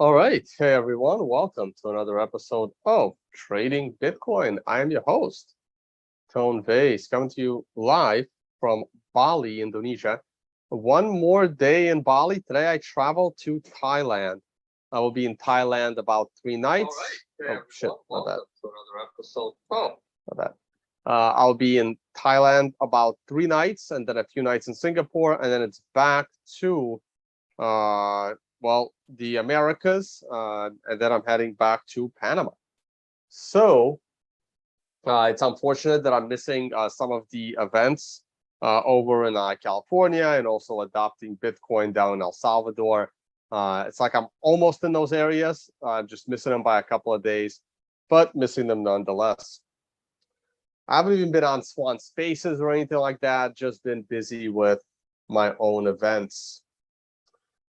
All right. Hey, everyone. Welcome to another episode of Trading Bitcoin. I am your host, Tone Vays, coming to you live from Bali, Indonesia. One more day in Bali. Today, I travel to Thailand. I will be in Thailand about 3 nights. All right. Hey, shit. Not that. To another episode. Not that. I'll be in Thailand about 3 nights and then a few nights in Singapore. And then it's back to uh, the Americas, and then I'm heading back to Panama. So it's unfortunate that I'm missing some of the events over in California and also adopting Bitcoin down in El Salvador. It's like I'm almost in those areas. I'm just missing them by a couple of days, but missing them nonetheless. I haven't even been on Swan Spaces or anything like that, just been busy with my own events.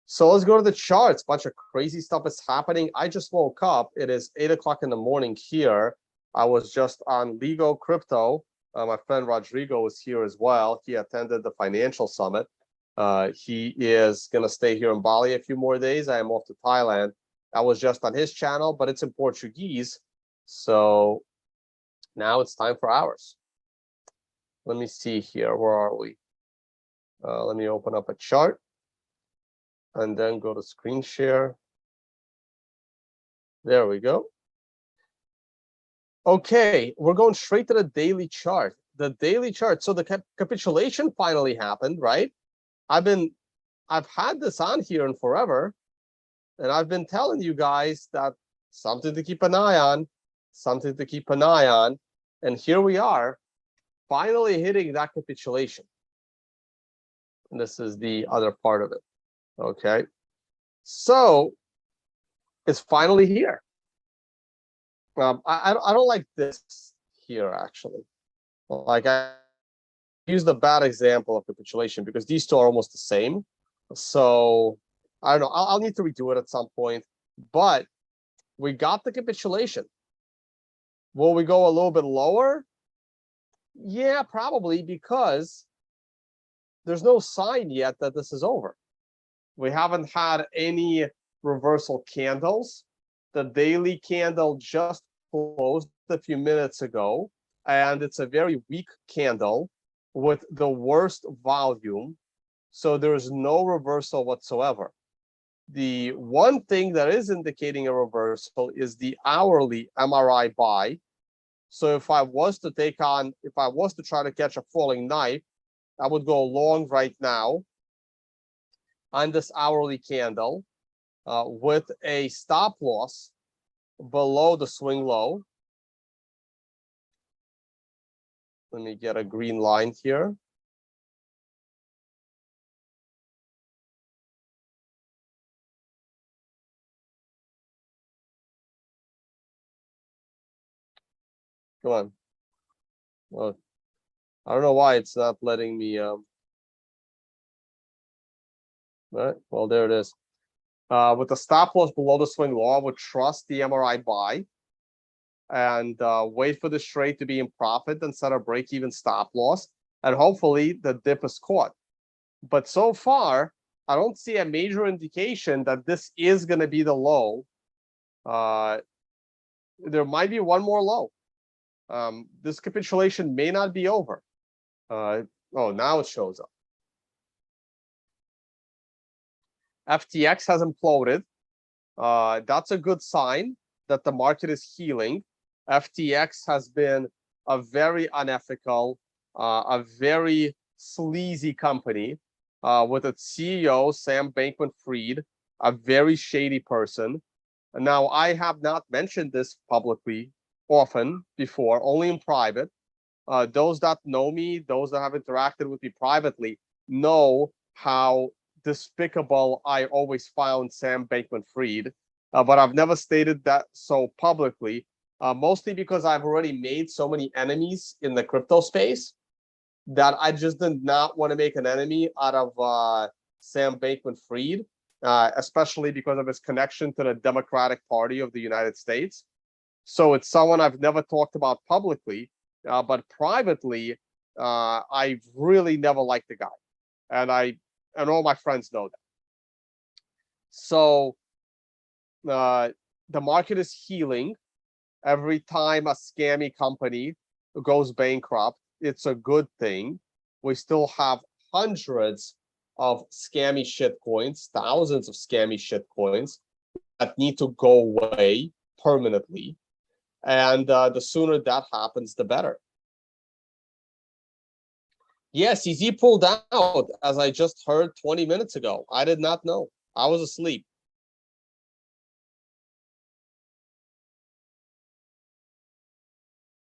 So let's go to the charts. Bunch of crazy stuff is happening. I just woke up. It is 8 o'clock in the morning here. I was just on Legal Crypto. My friend Rodrigo was here as well. He attended the financial summit. He is going to stay here in Bali a few more days. I am off to Thailand. I was just on his channel, but it's in Portuguese. So now it's time for ours. Let me see here. Where are we? Let me open up a chart and then go to screen share. There we go. Okay, we're going straight to the daily chart. The daily chart. So the capitulation finally happened, right? I've had this on here in forever, and I've been telling you guys that something to keep an eye on, something to keep an eye on, and here we are, finally hitting that capitulation. And this is the other part of it. Okay, so it's finally here. I don't like this here actually. Like I used a bad example of capitulation because these two are almost the same. So I don't know. I'll need to redo it at some point. But we got the capitulation. Will we go a little bit lower? Yeah, probably, because there's no sign yet that this is over. We haven't had any reversal candles. The daily candle just closed a few minutes ago, and it's a very weak candle with the worst volume. So there's no reversal whatsoever. The one thing that is indicating a reversal is the hourly MRI buy. So if I was to try to catch a falling knife, I would go long right now on this hourly candle with a stop loss below the swing low. Let me get a green line here. Come on. Well, I don't know why it's not letting me. All right. Well, there it is. With the stop loss below the swing low, I would trust the MRI buy and wait for the trade to be in profit and set a break-even stop loss. And hopefully the dip is caught. But so far, I don't see a major indication that this is going to be the low. There might be one more low. This capitulation may not be over. Now it shows up. FTX has imploded. That's a good sign that the market is healing. FTX has been a very unethical, a very sleazy company with its CEO, Sam Bankman-Fried, a very shady person. Now, I have not mentioned this publicly often before, only in private. Those that know me, those that have interacted with me privately, know how despicable I always found Sam Bankman-Fried, but I've never stated that so publicly, mostly because I've already made so many enemies in the crypto space that I just did not want to make an enemy out of Sam Bankman-Fried, especially because of his connection to the Democratic Party of the United States. So it's someone I've never talked about publicly, but privately, I really never liked the guy, and all my friends know that. So the market is healing. Every time a scammy company goes bankrupt, it's a good thing. We still have hundreds of scammy shit coins, thousands of scammy shit coins that need to go away permanently. And the sooner that happens, the better. Yes, CZ pulled out, as I just heard 20 minutes ago. I did not know. I was asleep.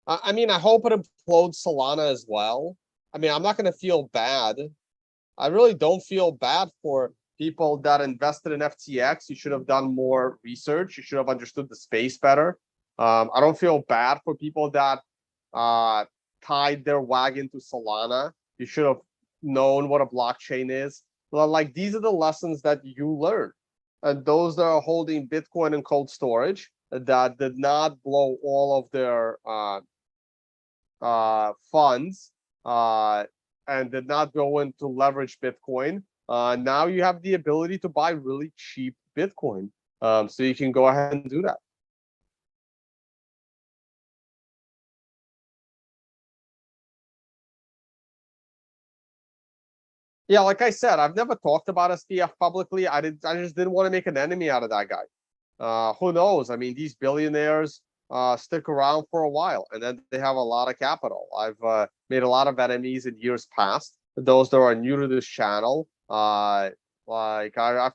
I mean, I hope it implodes Solana as well. I mean, I'm not going to feel bad. I really don't feel bad for people that invested in FTX. You should have done more research. You should have understood the space better. I don't feel bad for people that tied their wagon to Solana. You should have known what a blockchain is. Like, these are the lessons that you learn. And those that are holding Bitcoin in cold storage that did not blow all of their funds and did not go into leverage Bitcoin, now you have the ability to buy really cheap Bitcoin. So you can go ahead and do that. Yeah, like I said, I've never talked about SBF publicly. I just didn't want to make an enemy out of that guy. Who knows? I mean, these billionaires stick around for a while, and then they have a lot of capital. I've made a lot of enemies in years past. Those that are new to this channel, I've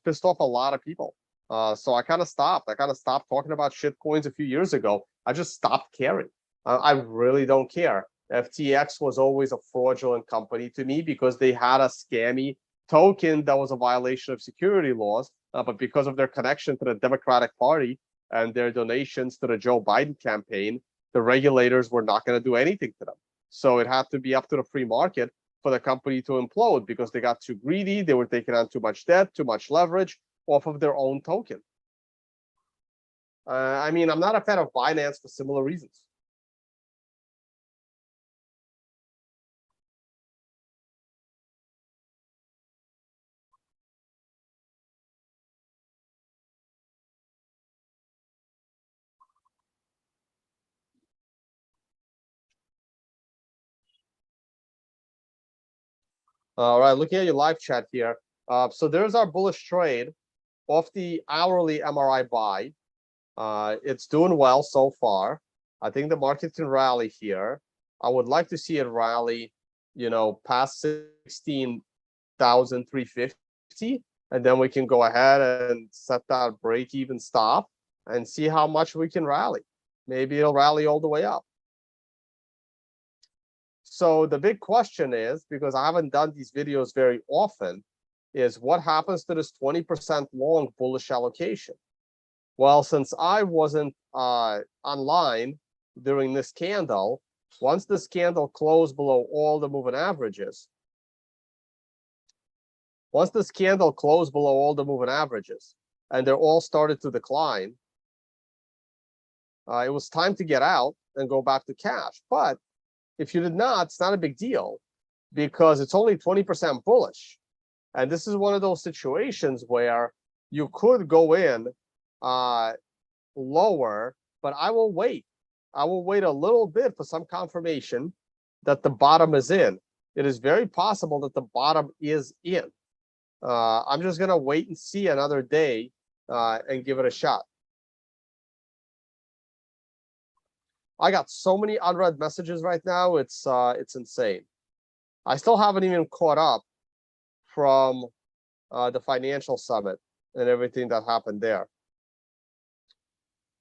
pissed off a lot of people. So I kind of stopped. I kind of stopped talking about shit coins a few years ago. I just stopped caring. I really don't care. FTX was always a fraudulent company to me because they had a scammy token that was a violation of security laws. But because of their connection to the Democratic Party and their donations to the Joe Biden campaign, the regulators were not going to do anything to them. So it had to be up to the free market for the company to implode because they got too greedy. They were taking on too much debt, too much leverage off of their own token. I mean, I'm not a fan of Binance for similar reasons. All right, looking at your live chat here. So there's our bullish trade off the hourly MRI buy. It's doing well so far. I think the market can rally here. I would like to see it rally, past 16,350, and then we can go ahead and set that break-even stop and see how much we can rally. Maybe it'll rally all the way up. So the big question is, because I haven't done these videos very often, is what happens to this 20% long bullish allocation? Well, since I wasn't online during this candle, once this candle closed below all the moving averages, and they're all started to decline, it was time to get out and go back to cash. But if you did not, it's not a big deal because it's only 20% bullish. And this is one of those situations where you could go in lower, but I will wait. I will wait a little bit for some confirmation that the bottom is in. It is very possible that the bottom is in. I'm just going to wait and see another day and give it a shot. I got so many unread messages right now. It's insane. I still haven't even caught up from the financial summit and everything that happened there.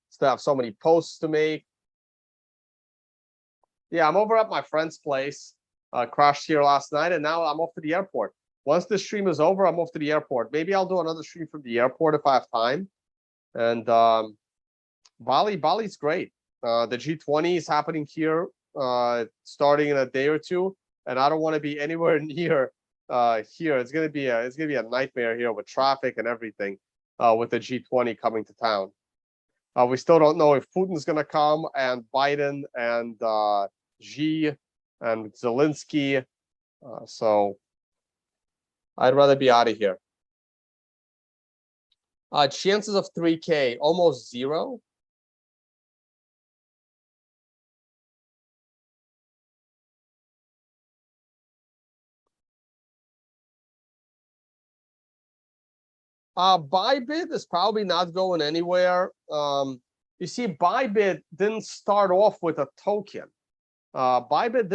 Still have so many posts to make. Yeah, I'm over at my friend's place. Crashed here last night, and now I'm off to the airport. Once this stream is over, I'm off to the airport. Maybe I'll do another stream from the airport if I have time. And Bali's great. The G20 is happening here, starting in a day or two, and I don't want to be anywhere near here. It's gonna be a nightmare here with traffic and everything with the G20 coming to town. We still don't know if Putin's gonna come and Biden and Xi and Zelensky. So I'd rather be out of here. Chances of 3K, almost zero. Bybit is probably not going anywhere. You see, Bybit didn't start off with a token. Bybit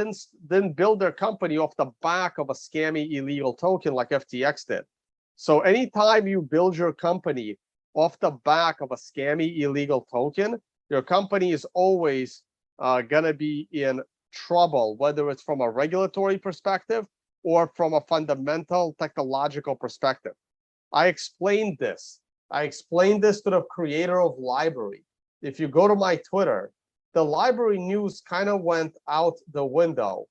didn't build their company off the back of a scammy illegal token like FTX did. So anytime you build your company off the back of a scammy illegal token, your company is always gonna be in trouble, whether it's from a regulatory perspective or from a fundamental technological perspective. I explained this. I explained this to the creator of Library. If you go to my Twitter, the Library news kind of went out the window.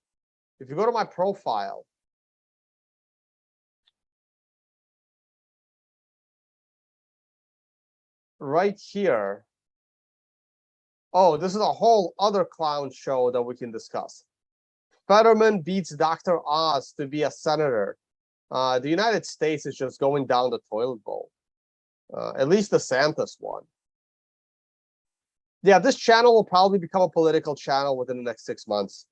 If you go to my profile, right here, oh, this is a whole other clown show that we can discuss. Fetterman beats Dr. Oz to be a senator. The United States is just going down the toilet bowl. At least the DeSantis one. Yeah, this channel will probably become a political channel within the next 6 months.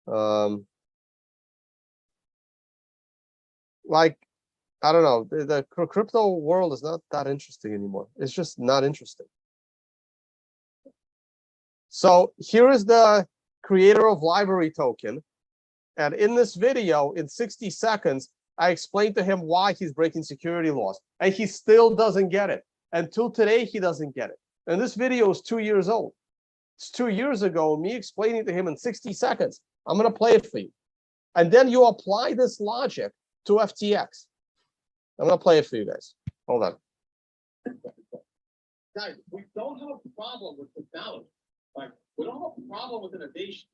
Like, I don't know, the crypto world is not that interesting anymore. It's just not interesting. So here is the creator of Library token. And in this video, in 60 seconds, I explained to him why he's breaking security laws. And he still doesn't get it. Until today, he doesn't get it. And this video is 2 years old. It's 2 years ago, me explaining to him in 60 seconds. I'm going to play it for you. And then you apply this logic to FTX. I'm going to play it for you guys. Hold on. Guys, we don't have a problem with technology. Like, we don't have a problem with innovation.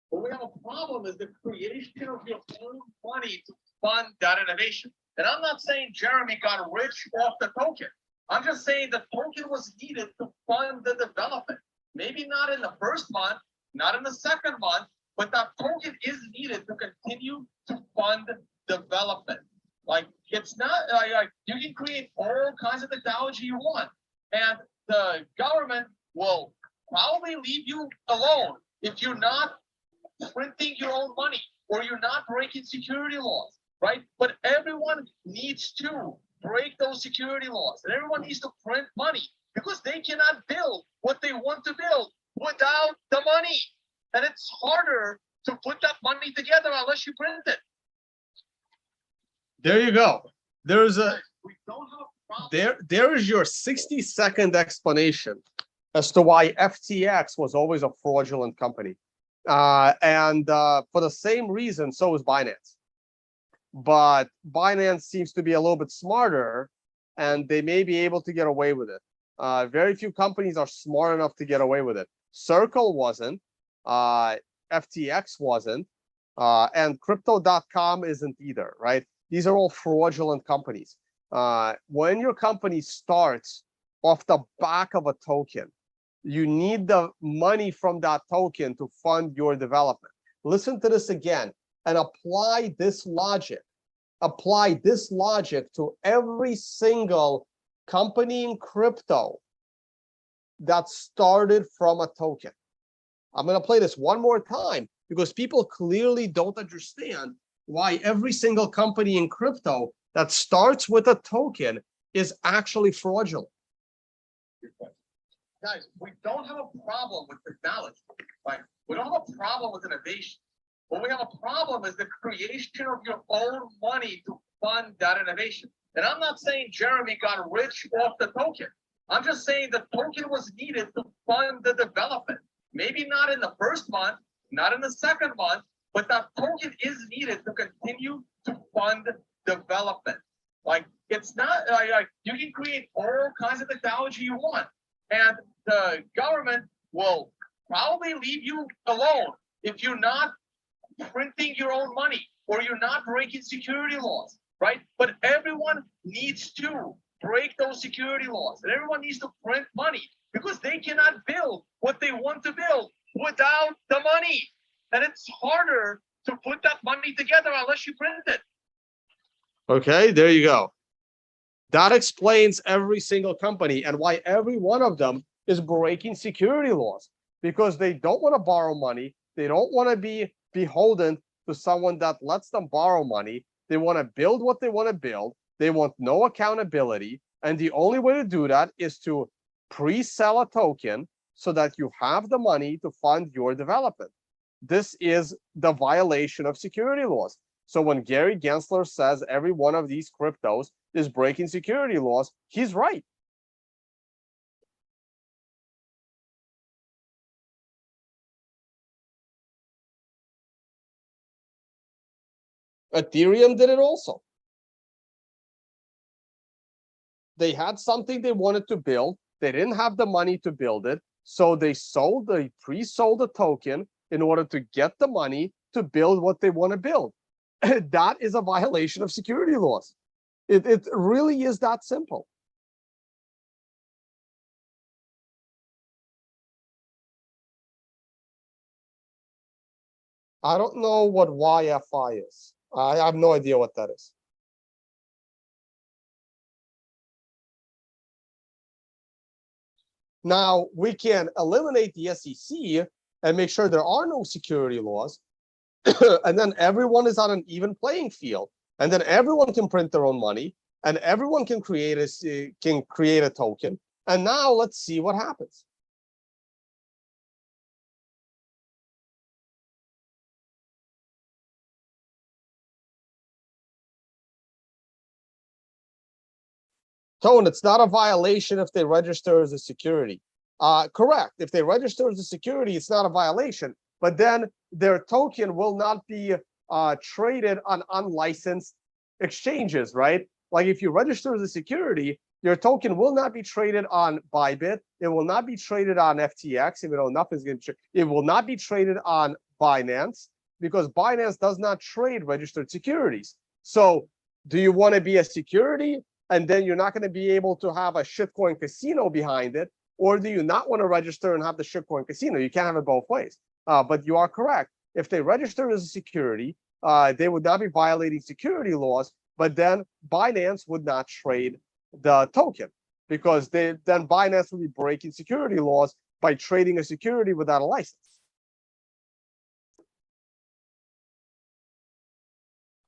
What we have a problem is the creation of your own money to fund that innovation. And I'm not saying Jeremy got rich off the token. I'm just saying the token was needed to fund the development. Maybe not in the first month, not in the second month, but that token is needed to continue to fund development. Like, it's not like you can create all kinds of technology you want, and the government will probably leave you alone if you're not printing your own money or you're not breaking security laws, right? But everyone needs to break those security laws, and everyone needs to print money because they cannot build what they want to build without the money. And it's harder to put that money together unless you print it. There you go. There's a there is your 60-second explanation as to why FTX was always a fraudulent company. And for the same reason, so is Binance. But Binance seems to be a little bit smarter, and they may be able to get away with it. Very few companies are smart enough to get away with it. Circle wasn't, FTX wasn't, and Crypto.com isn't either, right? These are all fraudulent companies. When your company starts off the back of a token, you need the money from that token to fund your development. Listen to this again and apply this logic. Apply this logic to every single company in crypto that started from a token. I'm going to play this one more time because people clearly don't understand why every single company in crypto that starts with a token is actually fraudulent. Guys, we don't have a problem with technology. Like, we don't have a problem with innovation. What we have a problem is the creation of your own money to fund that innovation. And I'm not saying Jeremy got rich off the token. I'm just saying the token was needed to fund the development. Maybe not in the first month, not in the second month, but that token is needed to continue to fund development. Like, it's not like you can create all kinds of technology you want, and the government will probably leave you alone if you're not printing your own money or you're not breaking security laws, right? But everyone needs to break those security laws, and everyone needs to print money because they cannot build what they want to build without the money. And it's harder to put that money together unless you print it. Okay, there you go. That explains every single company and why every one of them is breaking security laws, because they don't want to borrow money. They don't want to be beholden to someone that lets them borrow money. They want to build what they want to build. They want no accountability. And the only way to do that is to pre-sell a token so that you have the money to fund your development. This is the violation of security laws. So when Gary Gensler says every one of these cryptos is breaking security laws, he's right. Ethereum did it also. They had something they wanted to build. They didn't have the money to build it. So they pre-sold a token in order to get the money to build what they want to build. That is a violation of security laws. It really is that simple. I don't know what YFI is. I have no idea what that is. Now, we can eliminate the SEC and make sure there are no security laws. And then everyone is on an even playing field. And then everyone can print their own money, and everyone can create a token. And now let's see what happens. Tone, it's not a violation if they register as a security. Correct. If they register as a security, it's not a violation. But then their token will not be traded on unlicensed exchanges, right? Like if you register as a security, your token will not be traded on Bybit. It will not be traded on FTX, even though nothing's going to. It will not be traded on Binance, because Binance does not trade registered securities. So, do you want to be a security, and then you're not going to be able to have a shitcoin casino behind it? Or do you not want to register and have the shitcoin casino? You can't have it both ways. But you are correct. If they register as a security, they would not be violating security laws, but then Binance would not trade the token, because then Binance would be breaking security laws by trading a security without a license.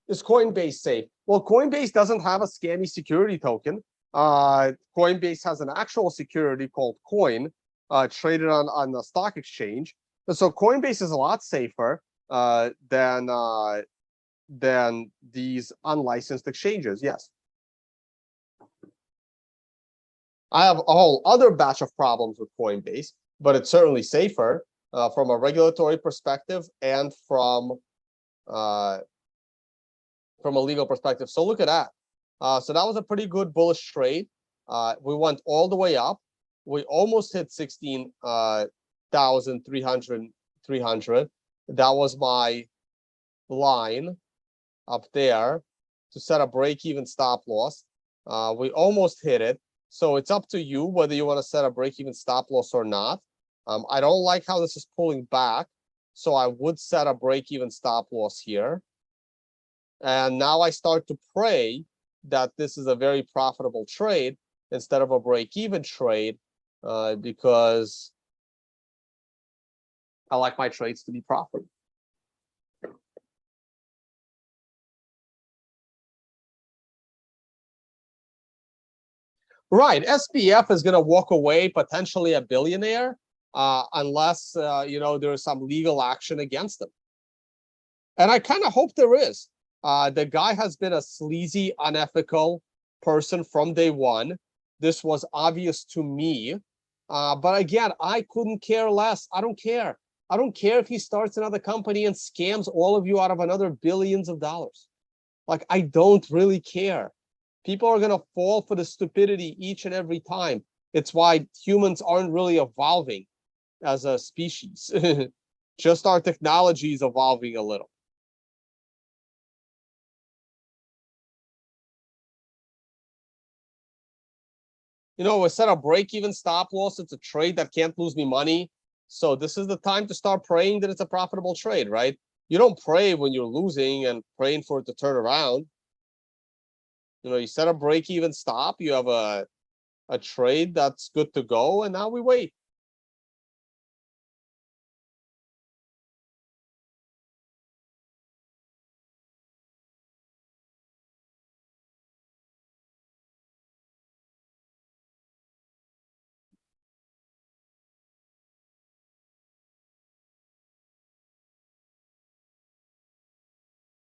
Is Coinbase safe? Well, Coinbase doesn't have a scammy security token. Coinbase has an actual security called Coin, traded on the stock exchange. So Coinbase is a lot safer than these unlicensed exchanges. Yes, I have a whole other batch of problems with Coinbase, but it's certainly safer from a regulatory perspective and from a legal perspective. So look at that. So that was a pretty good bullish trade. We went all the way up. We almost hit 16,300. That was my line up there to set a break-even stop loss. We almost hit it. So it's up to you whether you want to set a break-even stop loss or not. I don't like how this is pulling back, so I would set a break-even stop loss here. And now I start to pray that this is a very profitable trade instead of a break-even trade, because I like my trades to be profitable. Right, SBF is going to walk away potentially a billionaire, unless there's some legal action against him. And I kind of hope there is. The guy has been a sleazy, unethical person from day one. This was obvious to me. But again, I couldn't care less. I don't care. I don't care if he starts another company and scams all of you out of another billions of dollars. Like, I don't really care. People are going to fall for the stupidity each and every time. It's why humans aren't really evolving as a species. Just our technology is evolving a little. We set a break-even stop loss. It's a trade that can't lose me money. So this is the time to start praying that it's a profitable trade, right? You don't pray when you're losing and praying for it to turn around. You set a break-even stop. You have a trade that's good to go, and now we wait.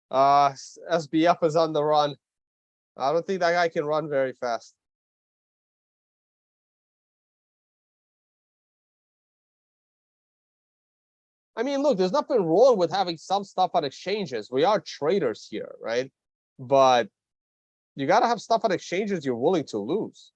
SBF is on the run. I don't think that guy can run very fast. I mean, look, there's nothing wrong with having some stuff on exchanges. We are traders here, right? But you got to have stuff on exchanges you're willing to lose.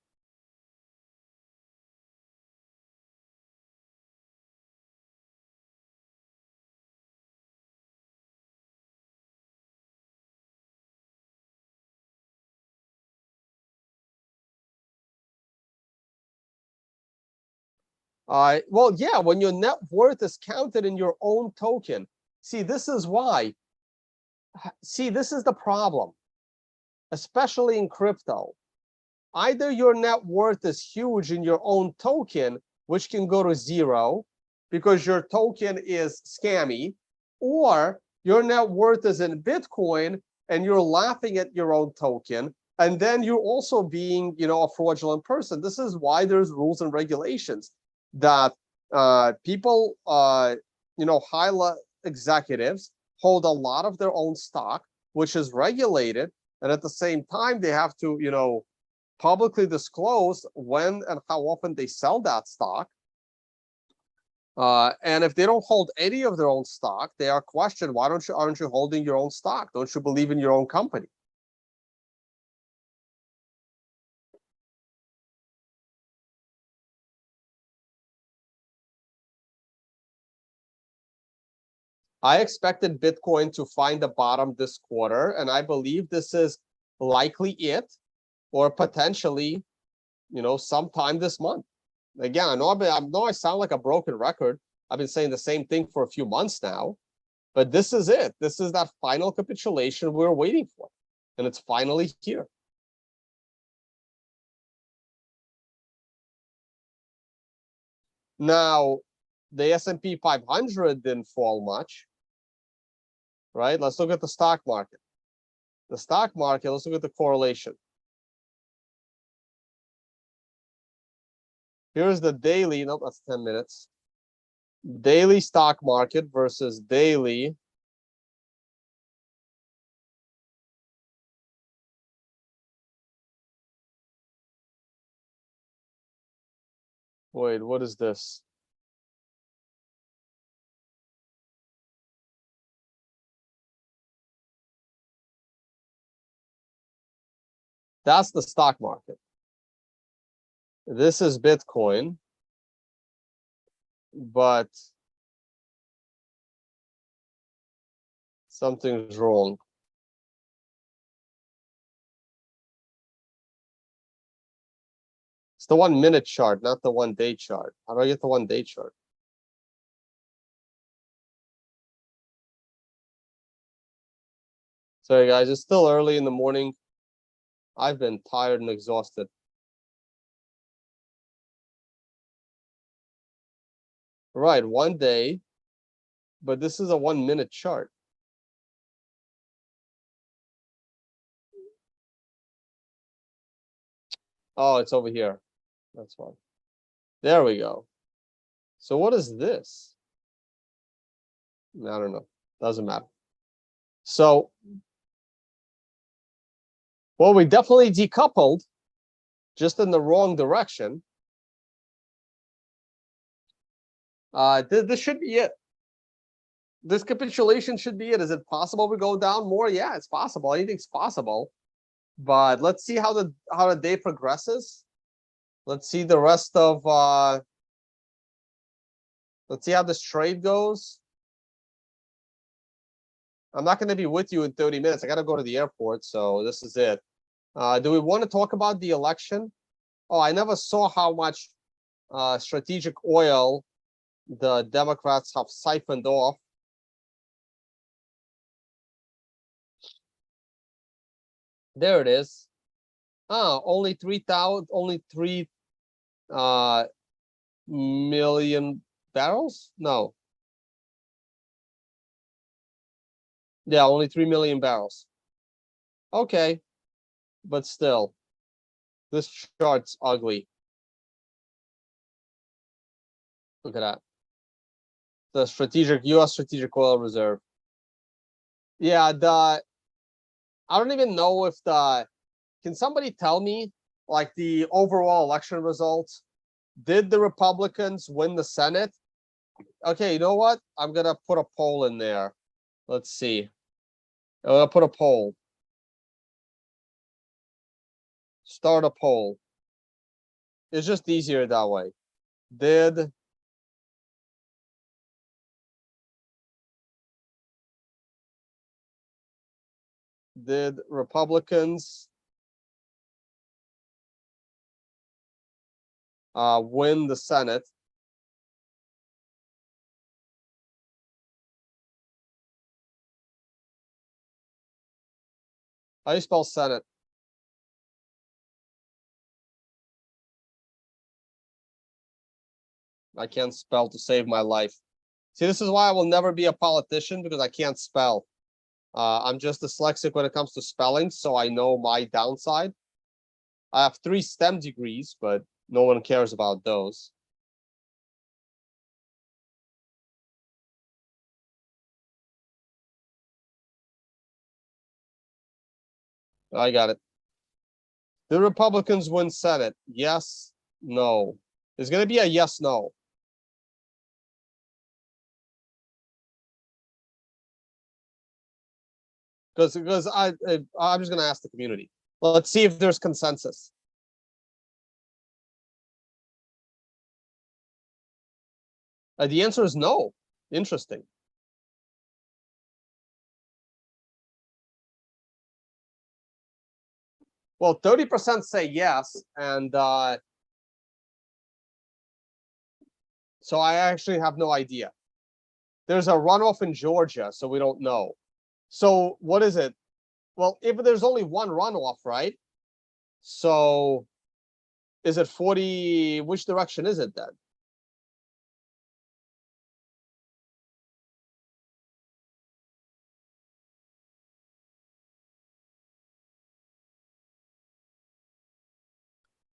Well, yeah, when your net worth is counted in your own token. See, this is why. See, this is the problem, especially in crypto. Either your net worth is huge in your own token, which can go to zero because your token is scammy, or your net worth is in Bitcoin and you're laughing at your own token, and then you're also being, a fraudulent person. This is why there's rules and regulations that people, high executives hold a lot of their own stock, which is regulated, and at the same time they have to, publicly disclose when and how often they sell that stock. And if they don't hold any of their own stock, they are questioned. Why aren't you holding your own stock? Don't you believe in your own company? I expected Bitcoin to find the bottom this quarter, and I believe this is likely it, or potentially, sometime this month. Again, I know I sound like a broken record. I've been saying the same thing for a few months now, but this is it. This is that final capitulation we're waiting for, and it's finally here. Now, the S&P 500 didn't fall much, right? Let's look at the stock market. The stock market, let's look at the correlation. Here's the daily, nope, that's 10 minutes. Daily stock market versus daily. Wait, what is this? That's the stock market. This is Bitcoin, but something's wrong. It's the 1 minute chart, not the 1 day chart. How do I get the 1 day chart? Sorry, guys, it's still early in the morning. I've been tired and exhausted. Right, 1 day, but this is a 1 minute chart. Oh, it's over here. That's why. There we go. So what is this? I don't know. Doesn't matter. So, well, we definitely decoupled, just in the wrong direction. This should be it. This capitulation should be it. Is it possible we go down more? Yeah, it's possible. Anything's possible. But let's see how the day progresses. Let's see the rest of let's see how this trade goes. I'm not going to be with you in 30 minutes. I got to go to the airport, so this is it. Do we want to talk about the election? Oh, I never saw how much strategic oil the Democrats have siphoned off. There it is. Oh, only 3,000, only 3 million barrels? No. Yeah, only 3 million barrels. Okay, but still, this chart's ugly. Look at that. The strategic US strategic oil reserve. Yeah, I don't even know if can somebody tell me like the overall election results? Did the Republicans win the Senate? Okay, you know what? I'm gonna put a poll in there. Let's see. I'm gonna put a poll. Start a poll. It's just easier that way. Did Republicans win the Senate? How do you spell Senate? I can't spell to save my life. See, this is why I will never be a politician because I can't spell. I'm just dyslexic when it comes to spelling, so I know my downside. I have 3 STEM degrees, but no one cares about those. I got it. The Republicans win Senate. Yes, no. There's going to be a yes, no. Because I'm just going to ask the community. Let's see if there's consensus. The answer is no. Interesting. Well, 30% say yes, and so I actually have no idea. There's a runoff in Georgia, so we don't know. So what is it? Well, if there's only one runoff, right? So is it 40? Which direction is it then?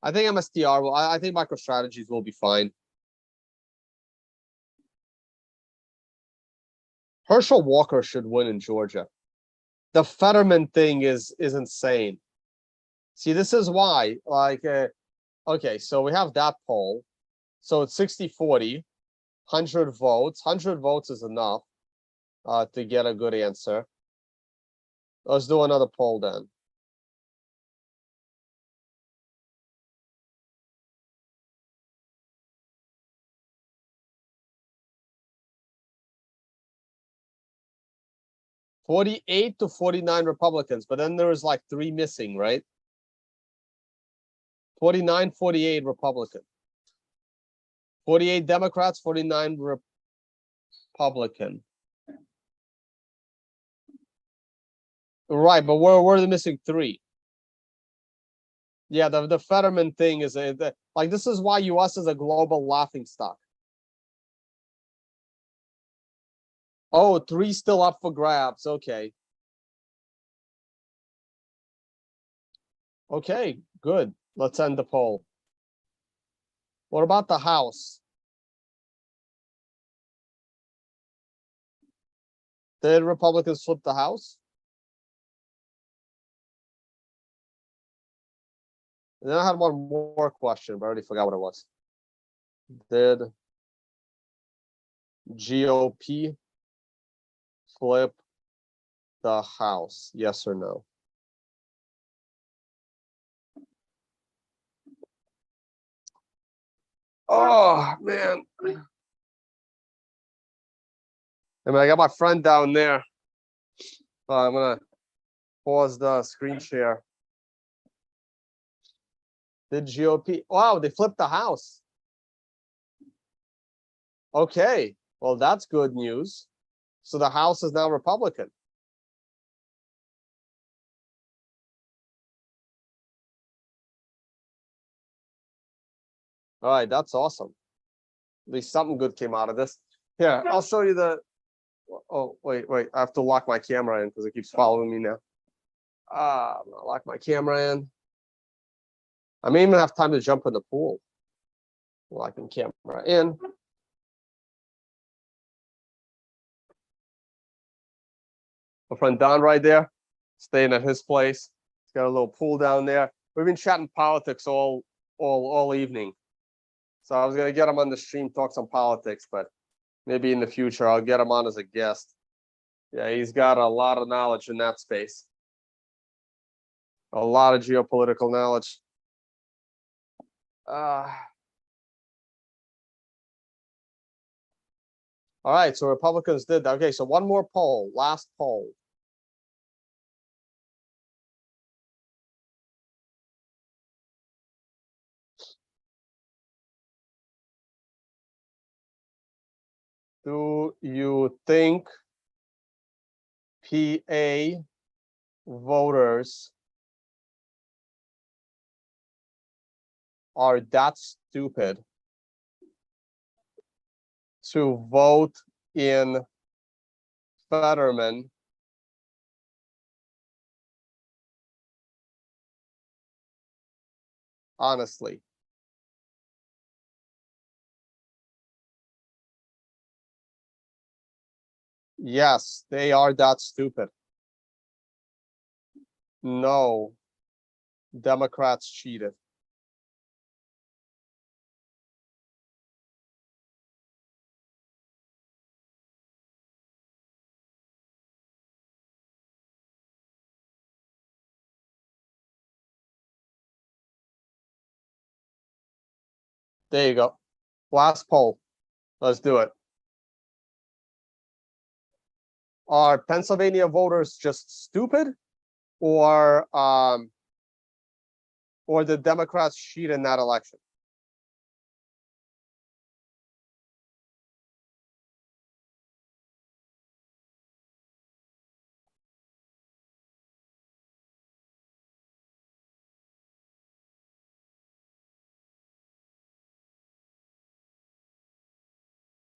I think MSTR will. I think MicroStrategies will be fine. Herschel Walker should win in Georgia. The Fetterman thing is insane. See, this is why. Like, okay, so we have that poll. So it's 60-40, 100 votes. 100 votes is enough to get a good answer. Let's do another poll then. $48 to 49 Republicans, but then there was like 3 missing, right? 49-48 Republican. 48 Democrats, 49 Republican. Right, but we're the missing 3. Yeah, the Fetterman thing is like this is why US is a global laughing stock. Oh, 3 still up for grabs. Okay. Okay, good. Let's end the poll. What about the House? Did Republicans flip the House? And then I had one more question, but I already forgot what it was. Did GOP flip the House? Yes or no? Oh, man. I mean, I got my friend down there. I'm going to pause the screen share. Did GOP? Wow, they flipped the House. Okay, well, that's good news. So the House is now Republican. All right, that's awesome. At least something good came out of this. Here, I'll show you the. Oh, wait. I have to lock my camera in because it keeps following me now. I'm gonna lock my camera in. I may even have time to jump in the pool. Locking camera in. My friend Don right there, staying at his place. He's got a little pool down there. We've been chatting politics all evening. So I was gonna get him on the stream, talk some politics, but maybe in the future I'll get him on as a guest. Yeah, he's got a lot of knowledge in that space. A lot of geopolitical knowledge. All right, so Republicans did that. Okay, so one more poll, last poll. Do you think PA voters are that stupid to vote in Fetterman honestly? Yes, they are that stupid. No, Democrats cheated. There you go. Last poll. Let's do it. Are Pennsylvania voters just stupid, or the Democrats cheat in that election?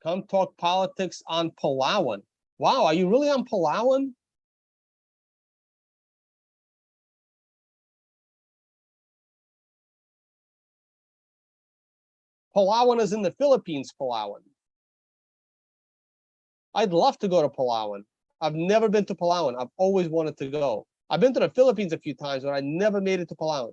Come talk politics on Palawan. Wow, are you really on Palawan? Palawan is in the Philippines, Palawan. I'd love to go to Palawan. I've never been to Palawan. I've always wanted to go. I've been to the Philippines a few times, but I never made it to Palawan.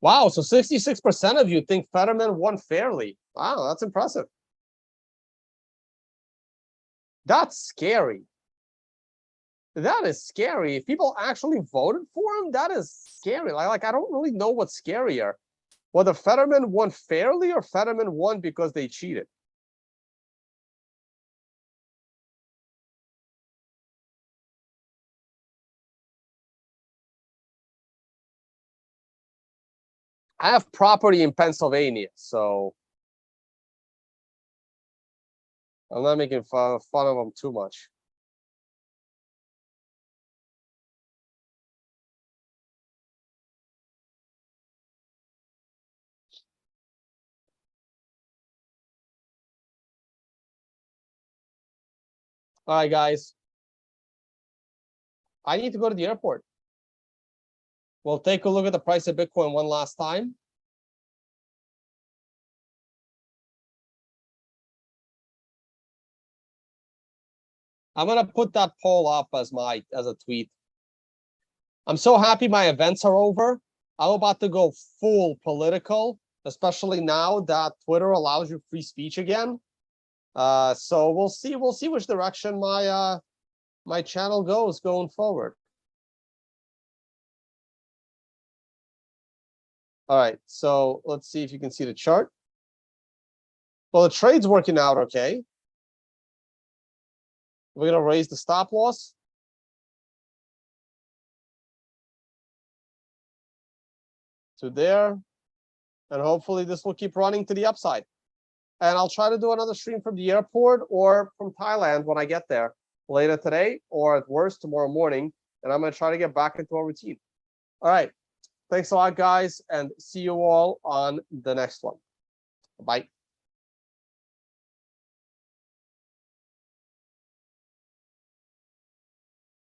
Wow, so 66% of you think Fetterman won fairly. Wow, that's impressive. That's scary. That is scary. If people actually voted for him, that is scary. Like I don't really know what's scarier. Whether Fetterman won fairly or Fetterman won because they cheated. I have property in Pennsylvania, so I'm not making fun of them too much. All right, guys. I need to go to the airport. We'll take a look at the price of Bitcoin one last time. I'm gonna put that poll up as a tweet. I'm so happy my events are over. I'm about to go full political, especially now that Twitter allows you free speech again. So we'll see which direction my channel goes going forward. All right, so let's see if you can see the chart. Well, the trade's working out okay. We're gonna raise the stop loss. to there. And hopefully this will keep running to the upside. And I'll try to do another stream from the airport or from Thailand when I get there later today, or at worst tomorrow morning. And I'm going to try to get back into a routine. All right. Thanks a lot, guys, and see you all on the next one. Bye.